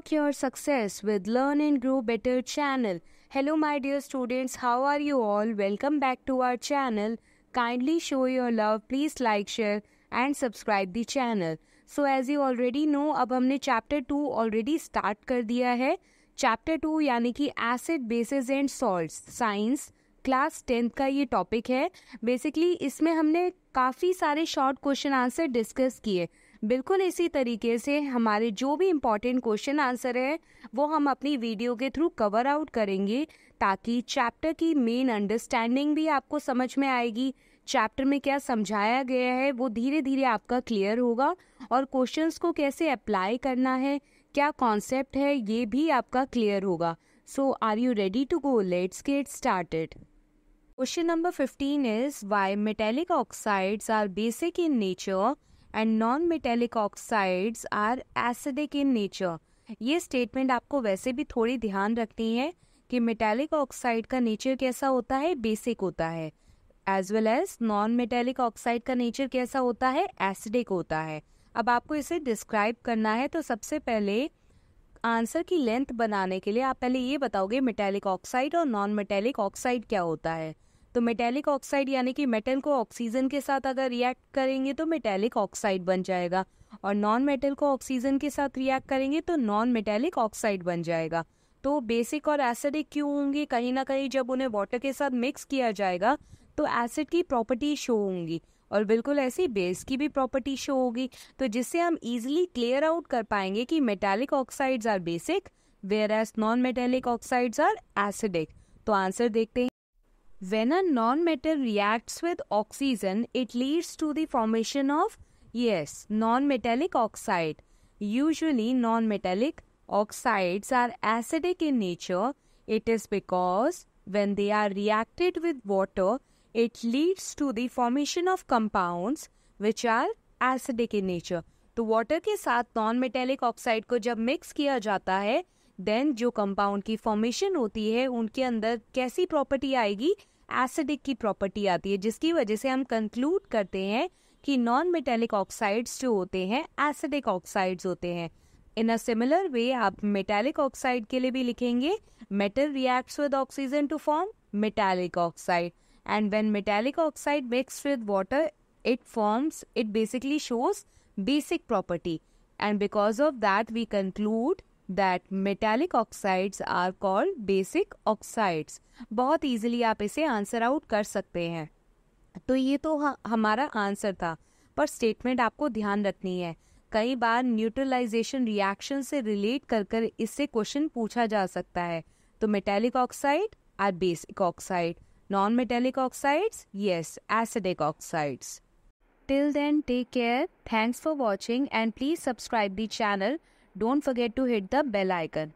Unlock your success with Learn and Grow Better channel. Hello my dear students, how are you all? Welcome back to our channel. Kindly show your love, please like, share and subscribe the channel. So as you already know, अब हमने chapter 2 already start कर दिया है. Chapter 2 यानी कि Acid, Bases and Salts, Science class 10th का ये topic है. बेसिकली इसमें हमने काफ़ी सारे शॉर्ट क्वेश्चन आंसर डिस्कस किए. बिल्कुल इसी तरीके से हमारे जो भी इम्पॉर्टेंट क्वेश्चन आंसर है वो हम अपनी वीडियो के थ्रू कवर आउट करेंगे ताकि चैप्टर की मेन अंडरस्टैंडिंग भी आपको समझ में आएगी. चैप्टर में क्या समझाया गया है वो धीरे धीरे आपका क्लियर होगा और क्वेश्चंस को कैसे अप्लाई करना है, क्या कॉन्सेप्ट है, ये भी आपका क्लियर होगा. So are you ready to go? Let's get started. Question number 15 is why metallic oxides are basic in nature and non-metallic oxides are acidic in nature. ये स्टेटमेंट आपको वैसे भी थोड़ी ध्यान रखनी है कि मेटेलिक ऑक्साइड का नेचर कैसा होता है, बेसिक होता है, as well as non metallic oxide का नेचर कैसा होता है, एसिडिक होता है. अब आपको इसे डिस्क्राइब करना है तो सबसे पहले आंसर की लेंथ बनाने के लिए आप पहले ये बताओगे मेटेलिक ऑक्साइड और नॉन मेटेलिक ऑक्साइड क्या होता है. तो मेटेलिक ऑक्साइड यानी कि मेटल को ऑक्सीजन के साथ अगर रिएक्ट करेंगे तो मेटेलिक ऑक्साइड बन जाएगा और नॉन मेटल को ऑक्सीजन के साथ रिएक्ट करेंगे तो नॉन मेटेलिक ऑक्साइड बन जाएगा. तो बेसिक और एसिडिक क्यों होंगे? कहीं ना कहीं जब उन्हें वाटर के साथ मिक्स किया जाएगा तो एसिड की प्रॉपर्टी शो होंगी और बिल्कुल ऐसी बेस की भी प्रॉपर्टी शो होगी. तो जिससे हम इजीली क्लियर आउट कर पाएंगे कि metallic oxides are basic whereas non metallic oxides are acidic. तो आंसर देखते हैं. When a non-metal reacts with oxygen, it leads to the formation of, yes, non-metallic oxide. Usually, non-metallic oxides are acidic in nature. It is because when they are reacted with water, it leads to the formation of compounds which are acidic in nature. तो water के साथ non-metallic oxide को जब mix किया जाता है then जो compound की फॉर्मेशन होती है उनके अंदर कैसी प्रॉपर्टी आएगी, एसिडिक की प्रॉपर्टी आती है, जिसकी वजह से हम कंक्लूड करते हैं कि नॉन मेटेलिक ऑक्साइड्स जो होते हैं एसिडिक ऑक्साइड्स होते हैं. इन अ सिमिलर वे आप मेटेलिक ऑक्साइड के लिए भी लिखेंगे metal reacts with oxygen to form metallic oxide and when metallic oxide mix with water it basically shows basic property and because of that we conclude that metallic oxides are called basic oxides. बहुत easily आप इसे answer out कर सकते हैं. तो ये तो हमारा आंसर था, पर स्टेटमेंट आपको ध्यान रखनी है. कई बार न्यूट्रलाइजेशन रिएक्शन से रिलेट कर इससे क्वेश्चन पूछा जा सकता है. तो metallic oxide are basic oxide, non metallic oxides yes acidic oxides. Till then, take care. Thanks for watching and please subscribe the channel. Don't forget to hit the bell icon.